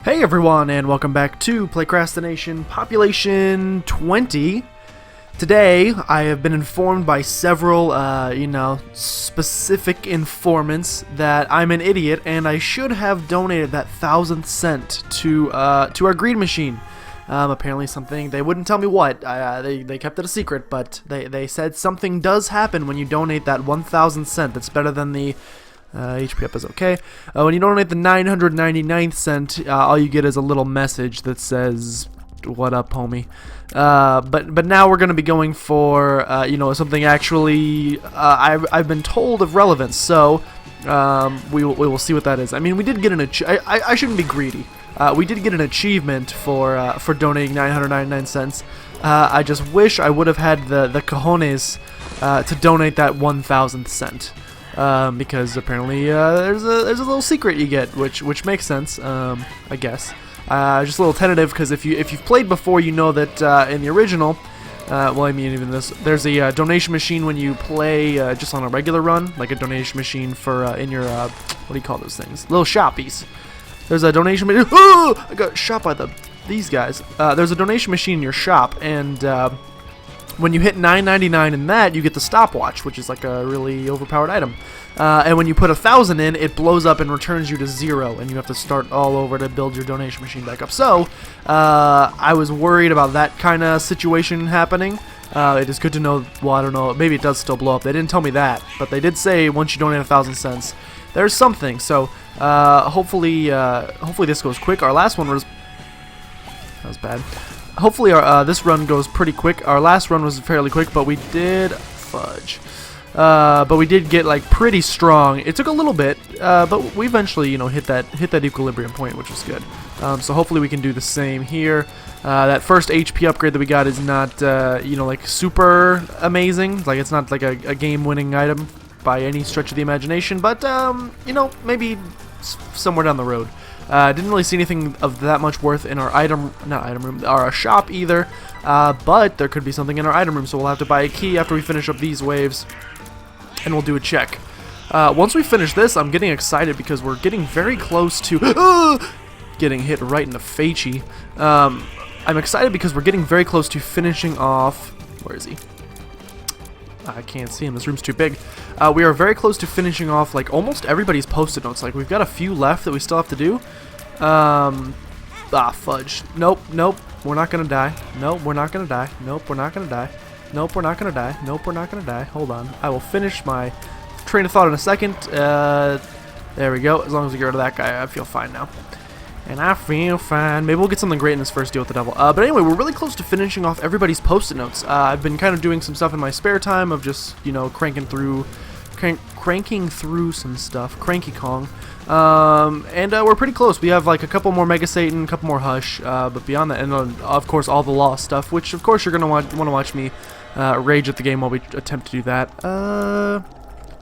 Hey everyone, and welcome back to PlaycrastiNation Population 20. Today, I have been informed by several, specific informants that I'm an idiot and I should have donated that 1,000th cent to our greed machine. Apparently something, they wouldn't tell me what, they kept it a secret, but they said something does happen when you donate that 1,000th cent. That's better than the HP up is okay. When you donate the 999th cent, all you get is a little message that says, "What up, homie?" But now we're gonna be going for something actually I've been told of relevance. So we will see what that is. I mean, we did get an I shouldn't be greedy. We did get an achievement for donating 999 cents. I just wish I would have had the cojones to donate that 1,000th cent. Because apparently there's a little secret you get, which makes sense, I guess. Just a little tentative, because if you've played before, you know that in the original, well, I mean even this, there's a donation machine when you play just on a regular run, like a donation machine for in your what do you call those things? Little shoppies. There's a donation machine. Oh, I got shot by these guys. There's a donation machine in your shop, and when you hit $9.99 in that, you get the stopwatch, which is like a really overpowered item. And when you put 1,000 in, it blows up and returns you to 0, and you have to start all over to build your donation machine back up. So, I was worried about that kind of situation happening. It is good to know, well, I don't know, maybe it does still blow up. They didn't tell me that, but they did say once you donate 1,000 cents, there's something. So, hopefully this goes quick. Our last one was... that was bad. Hopefully this run goes pretty quick. Our last run was fairly quick, but we did fudge. But we did get like pretty strong. It took a little bit, but we eventually hit that equilibrium point, which was good. So hopefully we can do the same here. That first HP upgrade that we got is not like super amazing. Like it's not like a game-winning item by any stretch of the imagination, but maybe somewhere down the road. Didn't really see anything of that much worth in our our shop either, but there could be something in our item room, so we'll have to buy a key after we finish up these waves, and we'll do a check. Once we finish this, I'm getting excited because we're getting very close to getting hit right in the facey. I'm excited because we're getting very close to finishing off. Where is he? I can't see him. This room's too big. We are very close to finishing off like almost everybody's post-it notes. Like we've got a few left that we still have to do. Fudge. Nope. We're not gonna die. Nope, we're not gonna die. Nope, we're not gonna die. Nope, we're not gonna die. Nope, we're not gonna die. Hold on. I will finish my train of thought in a second. There we go. As long as we get rid of that guy, I feel fine now. And I feel fine. Maybe we'll get something great in this first deal with the devil. But anyway, we're really close to finishing off everybody's post-it notes. I've been kind of doing some stuff in my spare time of just, cranking through some stuff. Cranky Kong. And we're pretty close. We have like a couple more Mega Satan, a couple more Hush. But beyond that, and of course all the Lost stuff, which of course you're going to want to watch me rage at the game while we attempt to do that. I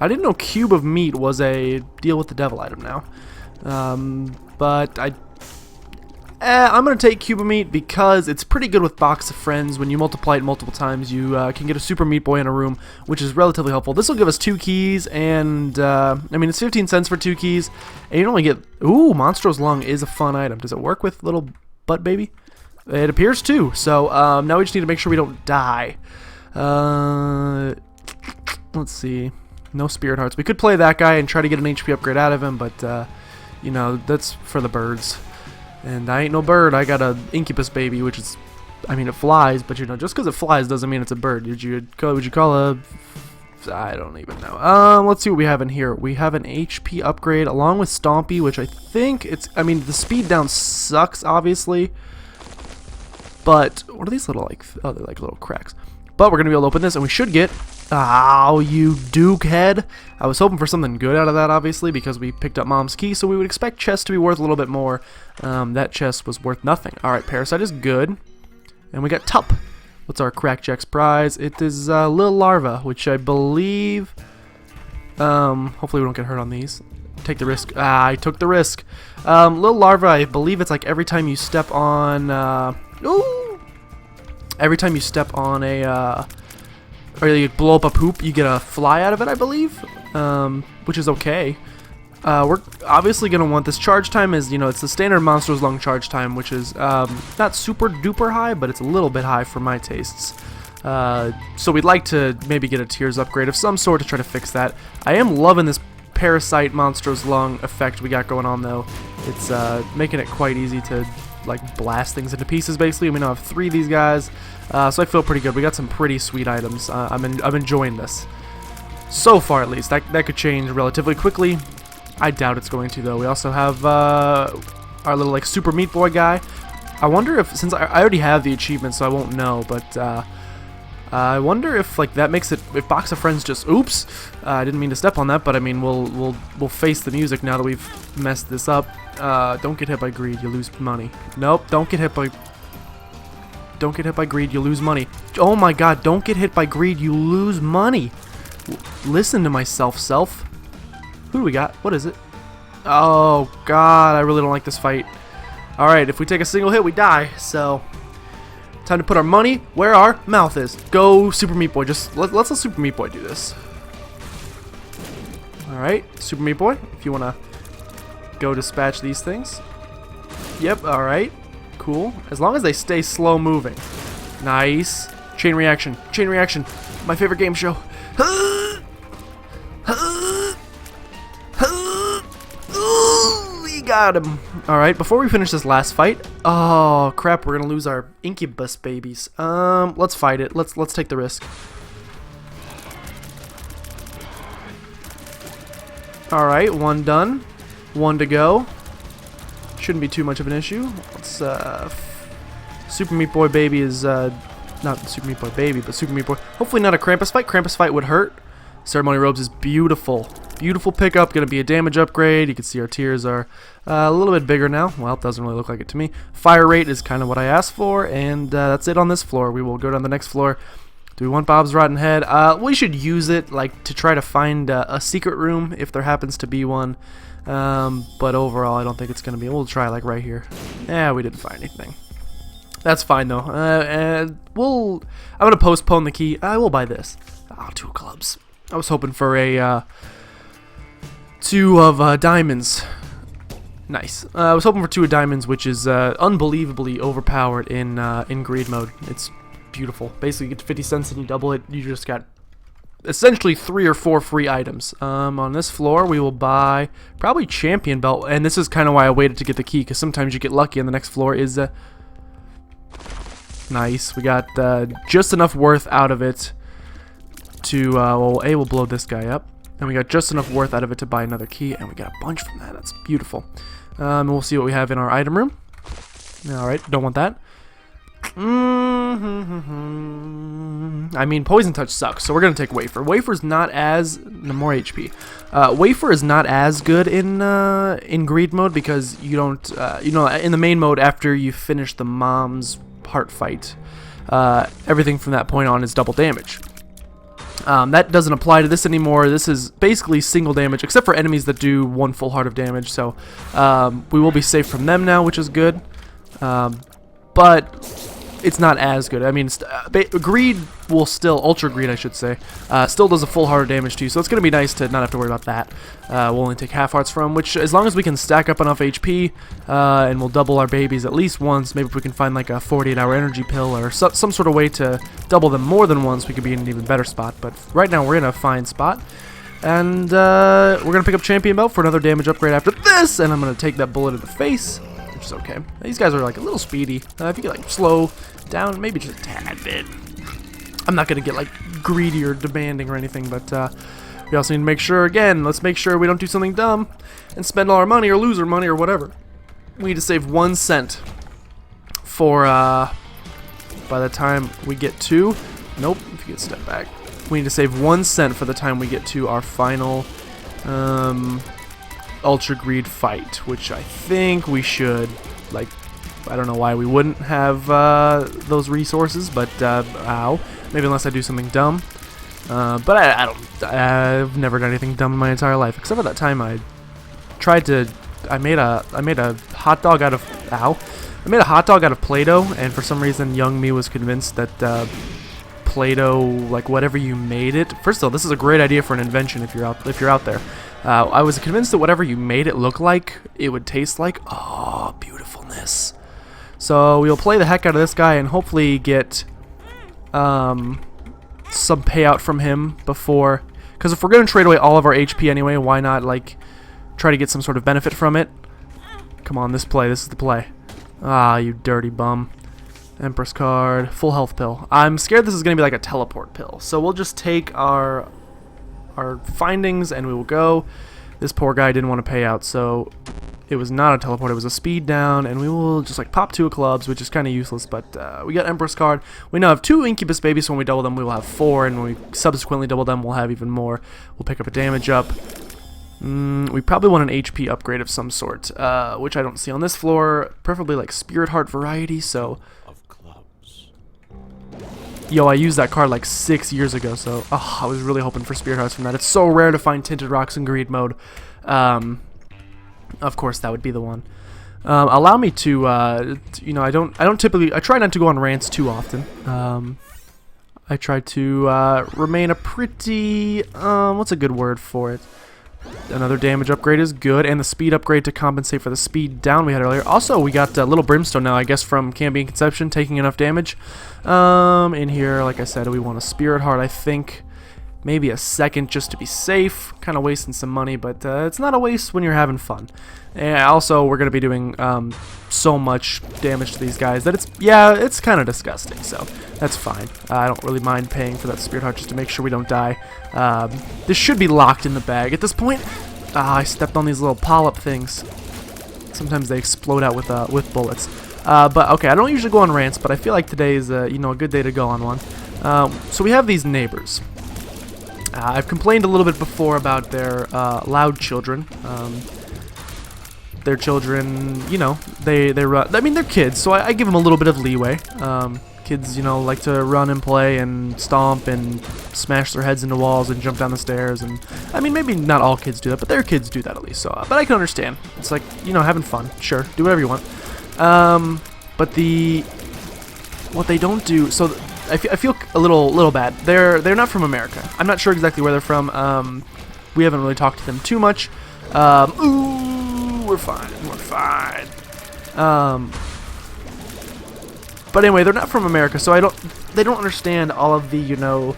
didn't know Cube of Meat was a deal with the devil item now. But I'm going to take Cube of Meat because it's pretty good with Box of Friends. When you multiply it multiple times, you can get a Super Meat Boy in a room, which is relatively helpful. This will give us 2 keys, and I mean, it's 15 cents for 2 keys, and you only get... Ooh, Monstro's Lung is a fun item. Does it work with little butt baby? It appears to, so now we just need to make sure we don't die. Let's see. No Spirit Hearts. We could play that guy and try to get an HP upgrade out of him, but, that's for the birds. And I ain't no bird. I got a incubus baby, which is, I mean, it flies, but just because it flies doesn't mean it's a bird. Would you call a? I don't even know. Let's see what we have in here. We have an HP upgrade along with Stompy, which I think it's. I mean, the speed down sucks, obviously. But what are these little like? Oh, they're like little cracks. But we're gonna be able to open this, and we should get. Oh, you Duke head! I was hoping for something good out of that, obviously, because we picked up Mom's key, so we would expect chests to be worth a little bit more. That chest was worth nothing. Alright, Parasite is good. And we got Tup. What's our Crackjack's prize? It is Lil Larva, which I believe... hopefully we don't get hurt on these. Take the risk. I took the risk. Lil Larva, I believe it's like every time you step on... every time you step on a... or you blow up a poop, you get a fly out of it, I believe, which is okay. we're obviously going to want this charge time is, you know, it's the standard Monsters Lung charge time, which is not super duper high, but it's a little bit high for my tastes. So we'd like to maybe get a Tears upgrade of some sort to try to fix that. I am loving this Parasite Monsters Lung effect we got going on, though. It's making it quite easy to like blast things into pieces, basically. We now have 3 of these guys, so I feel pretty good. We got some pretty sweet items. I'm enjoying this. So far, at least. That could change relatively quickly. I doubt it's going to, though. We also have our little like Super Meat Boy guy. I wonder if, since I already have the achievement, so I won't know, but I wonder if like that makes it, if Box of Friends just, oops, I didn't mean to step on that, but I mean we'll face the music now that we've messed this up. Don't get hit by greed, you lose money. Nope, don't get hit by greed, you lose money. Oh my god, don't get hit by greed, you lose money. Listen to myself, self. Who do we got? What is it? Oh god, I really don't like this fight. Alright, if we take a single hit, we die, so time to put our money where our mouth is. Go, Super Meat Boy. Just let's let Super Meat Boy do this. Alright, Super Meat Boy, if you want to go dispatch these things. Yep, alright. Cool. As long as they stay slow moving. Nice. Chain reaction. Chain reaction. My favorite game show. We got him. Alright, before we finish this last fight. Oh crap, we're gonna lose our incubus babies. Let's fight it. Let's take the risk. Alright, 1 done. 1 to go. Shouldn't be too much of an issue. Let's Super Meat Boy baby is not Super Meat Boy baby, but Super Meat Boy. Hopefully not a Krampus fight. Krampus fight would hurt. Ceremony Robes is beautiful. Beautiful pickup. Gonna be a damage upgrade. You can see our tears are a little bit bigger now. Well, it doesn't really look like it to me. Fire rate is kind of what I asked for, and that's it on this floor. We will go down the next floor. Do we want Bob's Rotten Head? We should use it like to try to find a secret room if there happens to be one. But overall, I don't think it's gonna be. We'll try like right here. Yeah, we didn't find anything. That's fine though. And I'm gonna postpone the key. I will buy this. Oh, 2 clubs. I was hoping for a 2 of diamonds. Nice. I was hoping for 2 of diamonds, which is unbelievably overpowered in greed mode. It's beautiful. Basically, you get to 50 cents and you double it. You just got essentially 3 or 4 free items. On this floor, we will buy probably champion belt, and this is kind of why I waited to get the key, because sometimes you get lucky, and the next floor is nice. We got just enough worth out of it to well, we'll blow this guy up, and we got just enough worth out of it to buy another key, and we got a bunch from that. That's beautiful. And we'll see what we have in our item room. Alright, don't want that. I mean, Poison Touch sucks, so we're gonna take Wafer. Wafer's not as more HP. Wafer is not as good in greed mode, because you don't you know, in the main mode, after you finish the mom's heart fight, everything from that point on is double damage. That doesn't apply to this anymore. This is basically single damage, except for enemies that do 1 full heart of damage. So we will be safe from them now, which is good. But it's not as good. I mean, greed will still, ultra greed I should say, still does a full heart of damage to you, so it's going to be nice to not have to worry about that. We'll only take half hearts from, which as long as we can stack up enough HP, and we'll double our babies at least once, maybe if we can find like a 48-hour energy pill or some sort of way to double them more than once, we could be in an even better spot. But right now we're in a fine spot. And we're going to pick up champion belt for another damage upgrade after this, and I'm going to take that bullet in the face, which is okay. These guys are like a little speedy. If you get like slow down, maybe just a tad bit. I'm not gonna get like greedy or demanding or anything, but we also need to make sure, again, let's make sure we don't do something dumb and spend all our money or lose our money or whatever. We need to save 1 cent for by the time we get to, nope, if you get step back, we need to save 1 cent for the time we get to our final ultra greed fight, which I think we should, like, I don't know why we wouldn't have those resources, but ow, maybe unless I do something dumb. But I've never done anything dumb in my entire life, except for that time I made a hot dog out of, ow, I made a hot dog out of Play-Doh, and for some reason young me was convinced that Play-Doh, like whatever you made it. First of all, this is a great idea for an invention if you're out there. I was convinced that whatever you made it look like, it would taste like. Oh, beautifulness. So we'll play the heck out of this guy and hopefully get some payout from him before. Because if we're going to trade away all of our HP anyway, why not, like, try to get some sort of benefit from it? Come on, this is the play. Ah, you dirty bum. Empress card, full health pill. I'm scared this is going to be like a teleport pill. So we'll just take our findings and we will go. This poor guy didn't want to pay out, so it was not a teleport, it was a speed down, and we will just like pop 2 of clubs, which is kind of useless, but we got Empress card. We now have 2 incubus babies, so when we double them we will have 4, and when we subsequently double them we'll have even more. We'll pick up a damage up. We probably want an HP upgrade of some sort, which I don't see on this floor, preferably like Spirit Heart variety, so... Yo, I used that card like 6 years ago, so I was really hoping for Spirit Hearts from that. It's so rare to find Tinted Rocks in Greed mode. Of course, that would be the one. Allow me to, you know, I try not to go on rants too often. I try to remain a pretty, what's a good word for it? Another damage upgrade is good, and the speed upgrade to compensate for the speed down we had earlier. Also, we got Little Brimstone now, I guess, from Cambion Conception, taking enough damage. In here, like I said, we want a Spirit Heart, I think. Maybe a second just to be safe. Kind of wasting some money, but it's not a waste when you're having fun. And also, we're going to be doing so much damage to these guys that it's kind of disgusting, so that's fine. I don't really mind paying for that Spirit Heart just to make sure we don't die. This should be locked in the bag at this point. I stepped on these little polyp things. Sometimes they explode out with bullets. But okay, I don't usually go on rants, but I feel like today is you know, a good day to go on one. So we have these neighbors. I've complained a little bit before about their loud children. Their children, you know, they run. I mean, they're kids, so I give them a little bit of leeway. Kids, you know, like to run and play and stomp and smash their heads into walls and jump down the stairs. And I mean, maybe not all kids do that, but their kids do that at least. So, but I can understand. It's like, you know, having fun. Sure, do whatever you want. But what they don't do. So I feel a little bad. They're not from America. I'm not sure exactly where they're from. We haven't really talked to them too much. Ooh, we're fine. We're fine. But anyway, they're not from America, so they don't understand all of the, you know,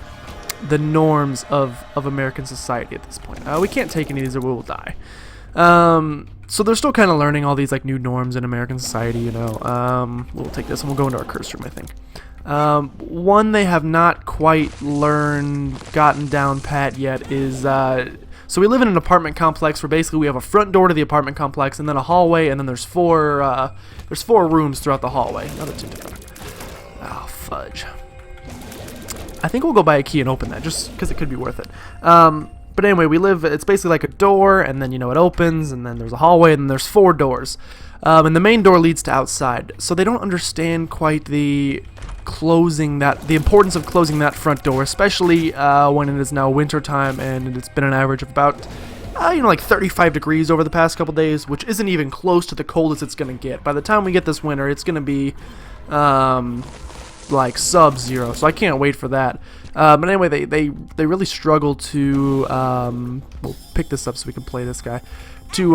the norms of American society at this point. We can't take any of these or we will die. So they're still kind of learning all these like new norms in American society, you know. We'll take this and we'll go into our curse room, I think. One they have not quite gotten down pat yet is, so we live in an apartment complex where basically we have a front door to the apartment complex and then a hallway, and then there's four rooms throughout the hallway. Another tinted rock. Oh, fudge. I think we'll go buy a key and open that just because it could be worth it. But anyway, it's basically like a door, and then, you know, it opens, and then there's a hallway, and then there's 4 doors. And the main door leads to outside. So they don't understand quite the importance of closing that front door, especially when it is now winter time and it's been an average of about, you know, like 35 degrees over the past couple days, which isn't even close to the coldest it's going to get. By the time we get this winter, it's going to be like sub-zero, so I can't wait for that. But anyway, they really struggle to we'll pick this up so we can play this guy, to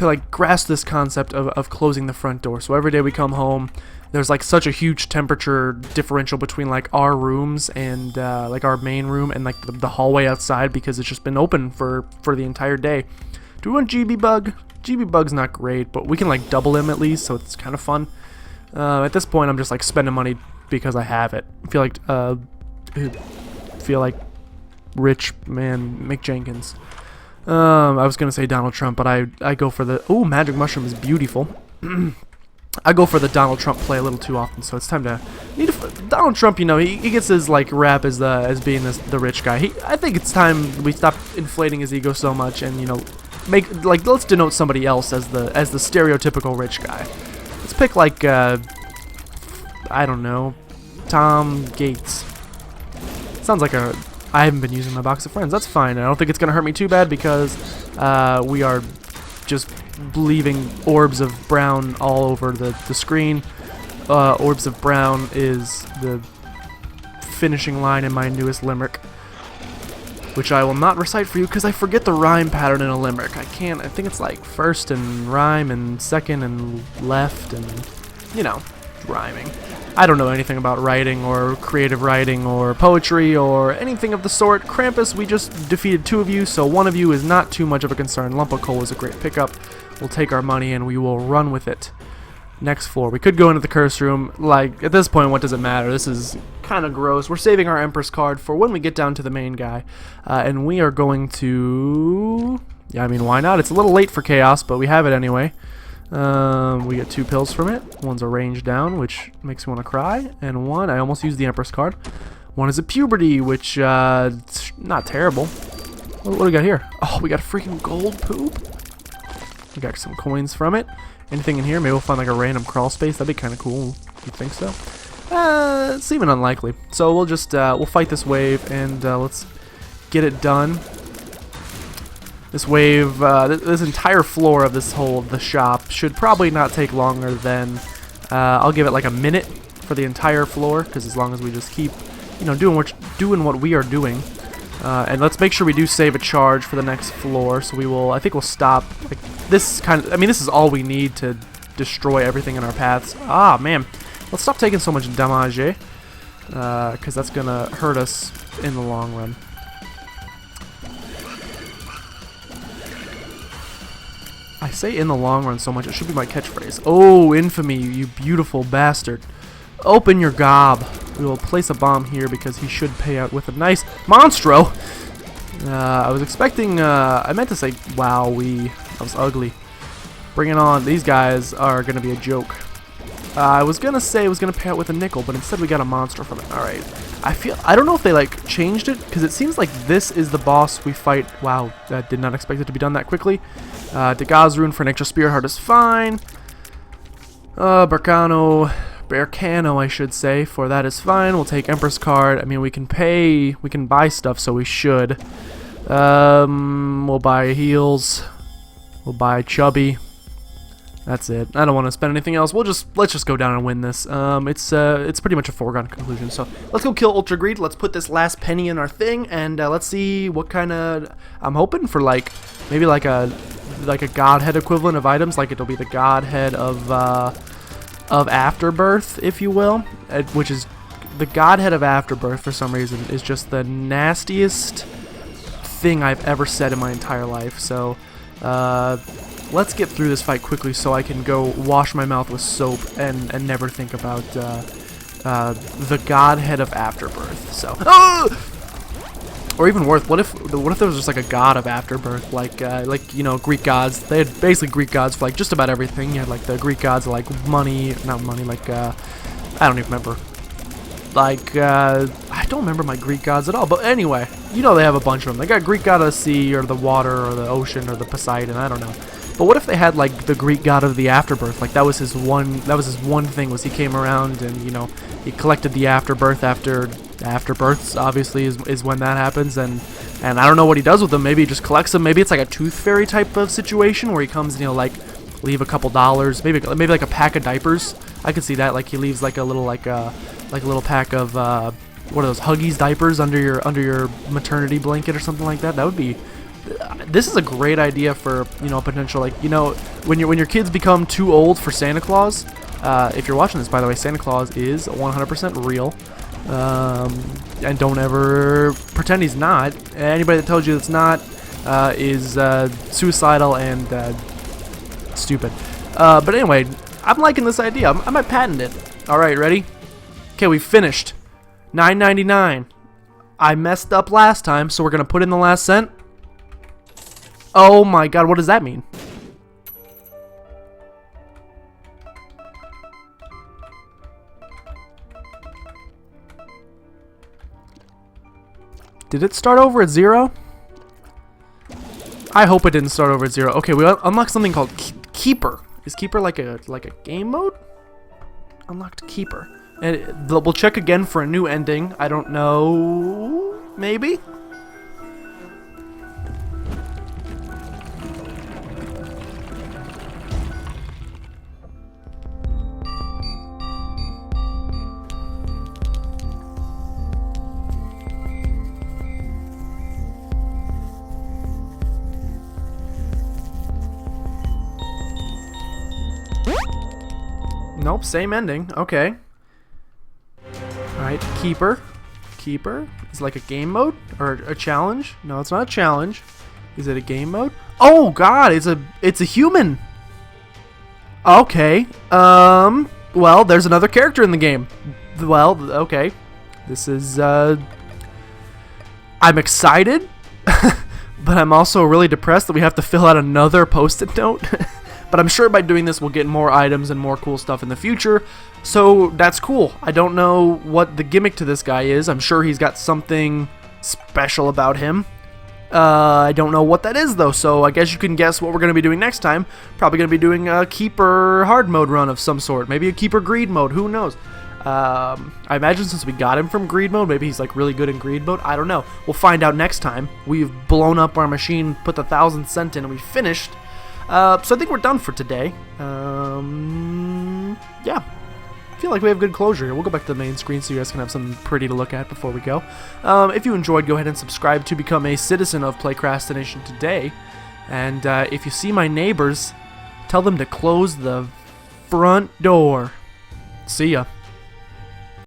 like grasp this concept of closing the front door. So every day we come home, there's like such a huge temperature differential between like our rooms and like our main room and like the hallway outside, because it's just been open for the entire day. Do we want GB Bug? GB Bug's not great, but we can like double him at least, so it's kind of fun. At this point, I'm just like spending money because I have it. I feel like rich man Mick Jenkins. I was gonna say Donald Trump, but I go for the magic mushroom is beautiful. I go for the Donald Trump play a little too often, so it's time to Donald Trump. You know, he gets his like rap as being the rich guy. I think it's time we stop inflating his ego so much, and, you know, let's denote somebody else as the stereotypical rich guy. Let's pick like I don't know, Tom Gates. Sounds like I haven't been using my box of friends. That's fine. I don't think it's gonna hurt me too bad because we are just leaving orbs of brown all over the screen. Orbs of brown is the finishing line in my newest limerick. which I will not recite for you because I forget the rhyme pattern in a limerick. I think it's like first and rhyme and second and left and, you know, rhyming. I don't know anything about writing or creative writing or poetry or anything of the sort. Krampus, we just defeated 2 of you, so 1 of you is not too much of a concern. Lump of coal is a great pickup. We'll take our money and we will run with it. Next floor. We could go into the curse room. Like, at this point, what does it matter? This is kind of gross. We're saving our Empress card for when we get down to the main guy. And we are going to... Yeah, I mean, why not? It's a little late for Chaos, but we have it anyway. We get 2 pills from it. One's a range down, which makes me want to cry. And 1, I almost used the Empress card. 1 is a puberty, which, not terrible. What do we got here? Oh, we got a freaking gold poop. We got some coins from it. Anything in here? Maybe we'll find like a random crawl space. That'd be kind of cool. You think so? It's even unlikely. So we'll just we'll fight this wave and let's get it done. This wave, this entire floor of the shop should probably not take longer than I'll give it like a minute for the entire floor, because as long as we just keep, you know, doing what we are doing. And let's make sure we do save a charge for the next floor. So we will, I think we'll stop. Like, this kind of, I mean, this is all we need to destroy everything in our paths. Ah, man. Let's stop taking so much damage, because that's going to hurt us in the long run. I say in the long run so much, it should be my catchphrase. Oh, infamy, you beautiful bastard. Open your gob. We will place a bomb here because he should pay out with a nice monstro. I was expecting, I meant to say wowee. That was ugly. Bring it on. These guys are going to be a joke. I was going to say it was going to pay out with a nickel, but instead we got a monster from it. Alright. I don't know if they like changed it, because it seems like this is the boss we fight. Wow, I did not expect it to be done that quickly. Dagaz rune for an extra spear heart is fine. Barcano, I should say, for that is fine. We'll take Empress card. I mean, we can buy stuff, so we should. We'll buy heals. We'll buy Chubby. That's it. I don't want to spend anything else. Let's just go down and win this. It's pretty much a foregone conclusion. So let's go kill Ultra Greed. Let's put this last penny in our thing, and let's see what kind of. I'm hoping for maybe like a godhead equivalent of items. Like it'll be the godhead of Afterbirth, if you will, which is the godhead of Afterbirth. For some reason, is just the nastiest thing I've ever said in my entire life. So. Let's get through this fight quickly so I can go wash my mouth with soap and never think about the godhead of Afterbirth. So, or even worse, what if there was just like a god of Afterbirth, like you know, Greek gods? They had basically Greek gods for like just about everything. You had like the Greek gods of, like not money, like I don't even remember. Like I don't remember my Greek gods at all. But anyway, you know they have a bunch of them. They got Greek god of the sea or the water or the ocean or the Poseidon. I don't know. But what if they had like the Greek god of the Afterbirth? Like that was his one thing, was he came around and, you know, he collected the Afterbirth after Afterbirths obviously is when that happens, and I don't know what he does with them. Maybe he just collects them. Maybe it's like a tooth fairy type of situation where he comes and, you know, like leave a couple dollars, maybe like a pack of diapers. I could see that, like he leaves like a little pack of what are those Huggies diapers under your maternity blanket or something like that. That would be. This is a great idea for, you know, potential, like, you know, when your kids become too old for Santa Claus. If you're watching this, by the way, Santa Claus is 100% real, and don't ever pretend he's not. Anybody that tells you it's not is suicidal and stupid. But anyway, I'm liking this idea. I might patent it. All right, ready? Okay, we finished. $9.99. I messed up last time, so we're gonna put in the last cent. Oh my god, what does that mean? Did it start over at 0? I hope it didn't start over at 0. Okay, we unlocked something called Keeper. Is Keeper like a game mode? Unlocked Keeper. And we'll check again for a new ending. I don't know. Maybe? Well, same ending. Okay. Alright, Keeper. Keeper? Is it like a game mode? Or a challenge? No, it's not a challenge. Is it a game mode? Oh god, it's a human! Okay. Well, there's another character in the game. Well, okay. This is, I'm excited, but I'm also really depressed that we have to fill out another post-it note. But I'm sure by doing this we'll get more items and more cool stuff in the future. So that's cool. I don't know what the gimmick to this guy is. I'm sure he's got something special about him. I don't know what that is though, so I guess you can guess what we're going to be doing next time. Probably going to be doing a Keeper hard mode run of some sort. Maybe a Keeper greed mode, who knows. I imagine since we got him from greed mode, maybe he's like really good in greed mode. I don't know. We'll find out next time. We've blown up our machine, put the 1,000 cent in, and we finished. So I think we're done for today. Yeah. I feel like we have good closure here. We'll go back to the main screen so you guys can have something pretty to look at before we go. If you enjoyed, go ahead and subscribe to become a citizen of PlaycrastiNation today. And if you see my neighbors, tell them to close the front door. See ya.